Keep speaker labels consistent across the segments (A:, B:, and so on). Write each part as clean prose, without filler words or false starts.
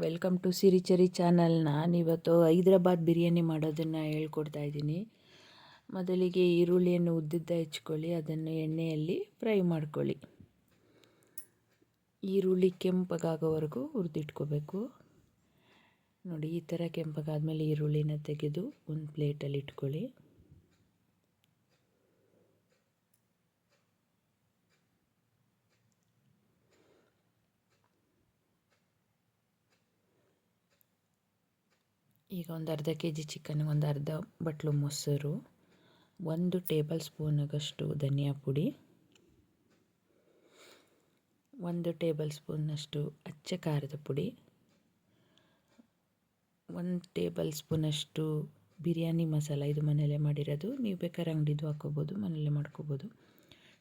A: Welcome to ಸಿರಿಚರಿ channel. ನಾನಿವತ್ತು ಹೈದ್ರಾಬಾದ್ ಬಿರಿಯಾನಿ ಮಾಡೋದನ್ನು ಹೇಳ್ಕೊಡ್ತಾ ಇದ್ದೀನಿ. ಮೊದಲಿಗೆ ಈರುಳ್ಳಿಯನ್ನು ಉದ್ದುದ್ದ ಹೆಚ್ಕೊಳ್ಳಿ, ಅದನ್ನು ಎಣ್ಣೆಯಲ್ಲಿ ಫ್ರೈ ಮಾಡ್ಕೊಳ್ಳಿ. ಈರುಳ್ಳಿ ಕೆಂಪಗಾಗೋವರೆಗೂ ಹುರಿದಿಟ್ಕೋಬೇಕು. ನೋಡಿ, ಈ ಥರ ಕೆಂಪಗಾದ್ಮೇಲೆ ಈರುಳ್ಳಿನ ತೆಗೆದು ಒಂದು ಪ್ಲೇಟಲ್ಲಿ ಇಟ್ಕೊಳ್ಳಿ. ಈಗ ಒಂದು ಅರ್ಧ ಕೆಜಿ ಚಿಕನ್ಗೆ ಒಂದು ಅರ್ಧ ಬಟ್ಲು ಮೊಸರು, 1 ಟೇಬಲ್ ಸ್ಪೂನಷ್ಟು ಧನಿಯಾ ಪುಡಿ, 1 ಟೇಬಲ್ ಸ್ಪೂನಷ್ಟು ಅಚ್ಚ ಖಾರದ ಪುಡಿ, 1 ಟೇಬಲ್ ಸ್ಪೂನಷ್ಟು ಬಿರಿಯಾನಿ ಮಸಾಲ. ಇದು ಮನೆಯಲ್ಲೇ ಮಾಡಿರೋದು, ನೀವು ಬೇಕಾದ್ರೆ ಅಂಗಡಿದು ಹಾಕ್ಕೋಬೋದು, ಮನೆಯಲ್ಲೇ ಮಾಡ್ಕೋಬೋದು.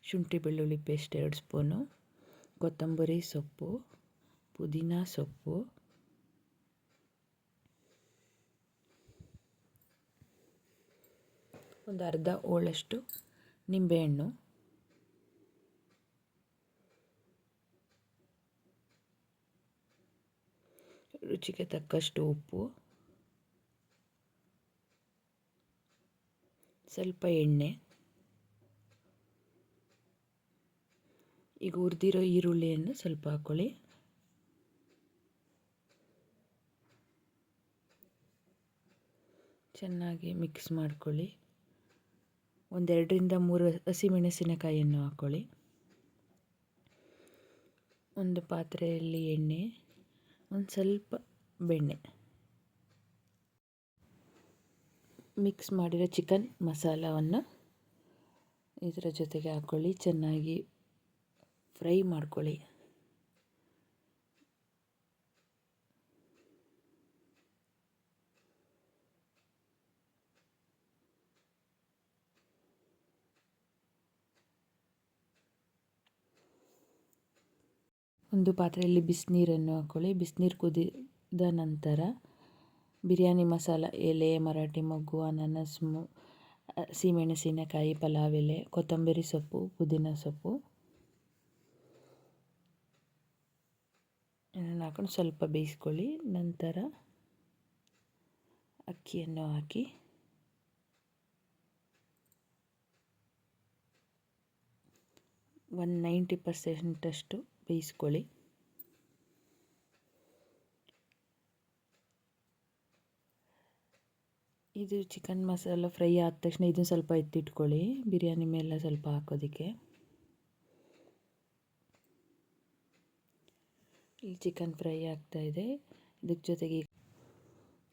A: ಶುಂಠಿ ಬೆಳ್ಳುಳ್ಳಿ ಪೇಸ್ಟ್ 2 ಸ್ಪೂನು, ಕೊತ್ತಂಬರಿ ಸೊಪ್ಪು, ಪುದೀನ ಸೊಪ್ಪು, ಒಂದು ಅರ್ಧ ಹೋಳಷ್ಟು ನಿಂಬೆಹಣ್ಣು, ರುಚಿಗೆ ತಕ್ಕಷ್ಟು ಉಪ್ಪು, ಸ್ವಲ್ಪ ಎಣ್ಣೆ. ಈಗ ಹುರಿದಿರೋ ಈರುಳ್ಳಿಯನ್ನು ಸ್ವಲ್ಪ ಹಾಕ್ಕೊಳ್ಳಿ. ಚೆನ್ನಾಗಿ ಮಿಕ್ಸ್ ಮಾಡ್ಕೊಳ್ಳಿ. 1 2ರಿಂದ 3 ಹಸಿಮೆಣಸಿನಕಾಯಿಯನ್ನು ಹಾಕ್ಕೊಳ್ಳಿ. ಒಂದು ಪಾತ್ರೆಯಲ್ಲಿ ಎಣ್ಣೆ, ಒಂದು ಸ್ವಲ್ಪ ಬೆಣ್ಣೆ, ಮಿಕ್ಸ್ ಮಾಡಿರೋ ಚಿಕನ್ ಮಸಾಲವನ್ನು ಇದರ ಜೊತೆಗೆ ಹಾಕ್ಕೊಳ್ಳಿ. ಚೆನ್ನಾಗಿ ಫ್ರೈ ಮಾಡ್ಕೊಳ್ಳಿ. ಒಂದು ಪಾತ್ರೆಯಲ್ಲಿ ಬಿಸಿನೀರನ್ನು ಹಾಕ್ಕೊಳ್ಳಿ. ಬಿಸಿನೀರು ಕುದಿದ ನಂತರ ಬಿರಿಯಾನಿ ಮಸಾಲ ಎಲೆ, ಮರಾಠಿ ಮೊಗ್ಗು, ಅನಾನಸ್, ಹಸಿಮೆಣಸಿನಕಾಯಿ, ಪಲಾವ್ ಎಲೆ, ಕೊತ್ತಂಬರಿ ಸೊಪ್ಪು, ಪುದೀನ ಸೊಪ್ಪು ಇದನ್ನು ಹಾಕೊಂಡು ಸ್ವಲ್ಪ ಬೇಯಿಸ್ಕೊಳ್ಳಿ. ನಂತರ ಅಕ್ಕಿಯನ್ನು ಹಾಕಿ ಒಂದು 90% ಬೇಯಿಸ್ಕೊಳ್ಳಿ. ಇದು ಚಿಕನ್ ಮಸಾಲ ಫ್ರೈ ಆದ ತಕ್ಷಣ ಇದನ್ನು ಸ್ವಲ್ಪ ಎತ್ತಿಟ್ಕೊಳ್ಳಿ, ಬಿರಿಯಾನಿ ಮೇಲೆ ಸ್ವಲ್ಪ ಹಾಕೋದಕ್ಕೆ. ಈ ಚಿಕನ್ ಫ್ರೈ ಆಗ್ತಾಯಿದೆ.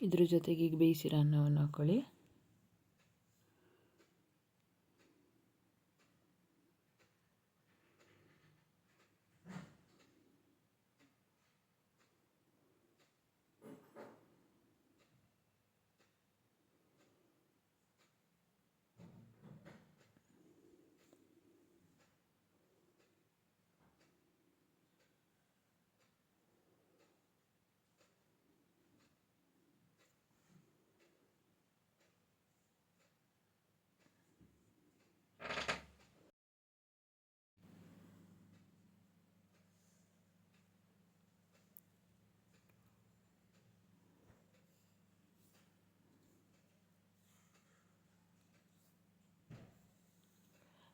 A: ಇದ್ರ ಜೊತೆಗೆ ಈಗ ಬೇಯಿಸಿರೋ ಅನ್ನವನ್ನು ಹಾಕ್ಕೊಳ್ಳಿ.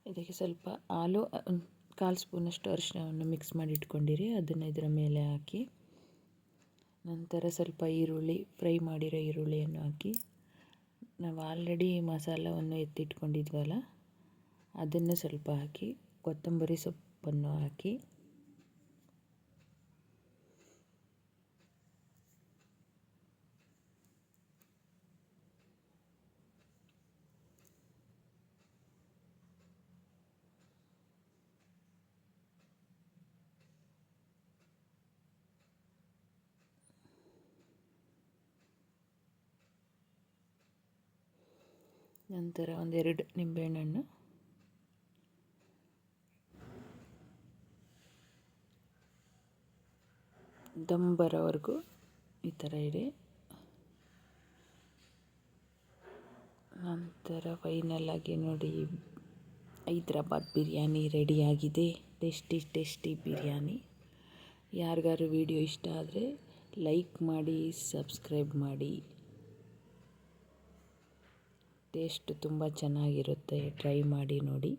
A: ಇದಕ್ಕೆ ಸ್ವಲ್ಪ ಹಾಲು, 1/4 ಸ್ಪೂನಷ್ಟು ಅರಿಶಿಣವನ್ನು ಮಿಕ್ಸ್ ಮಾಡಿ ಇಟ್ಕೊಂಡಿರಿ, ಅದನ್ನು ಇದರ ಮೇಲೆ ಹಾಕಿ. ನಂತರ ಸ್ವಲ್ಪ ಫ್ರೈ ಮಾಡಿರೋ ಈರುಳ್ಳಿಯನ್ನು ಹಾಕಿ. ನಾವು ಆಲ್ರೆಡಿ ಮಸಾಲವನ್ನು ಎತ್ತಿಟ್ಕೊಂಡಿದ್ವಲ್ಲ, ಅದನ್ನು ಸ್ವಲ್ಪ ಹಾಕಿ, ಕೊತ್ತಂಬರಿ ಸೊಪ್ಪನ್ನು ಹಾಕಿ. ನಂತರ 1 2 ನಿಂಬೆಹಣ್ಣನ್ನು ದಮ್ ಬರೋವರೆಗೂ ಈ ಥರ ಇಡಿ. ನಂತರ ಫೈನಲ್ ಆಗಿ ನೋಡಿ, ಹೈದ್ರಾಬಾದ್ ಬಿರಿಯಾನಿ ರೆಡಿಯಾಗಿದೆ. ಟೇಸ್ಟಿ ಬಿರಿಯಾನಿ. ಯಾರಿಗಾರು ವಿಡಿಯೋ ಇಷ್ಟ ಆದರೆ ಲೈಕ್ ಮಾಡಿ, ಸಬ್ಸ್ಕ್ರೈಬ್ ಮಾಡಿ. ಟೇಸ್ಟ್ ತುಂಬ ಚೆನ್ನಾಗಿರುತ್ತೆ, ಟ್ರೈ ಮಾಡಿ ನೋಡಿ.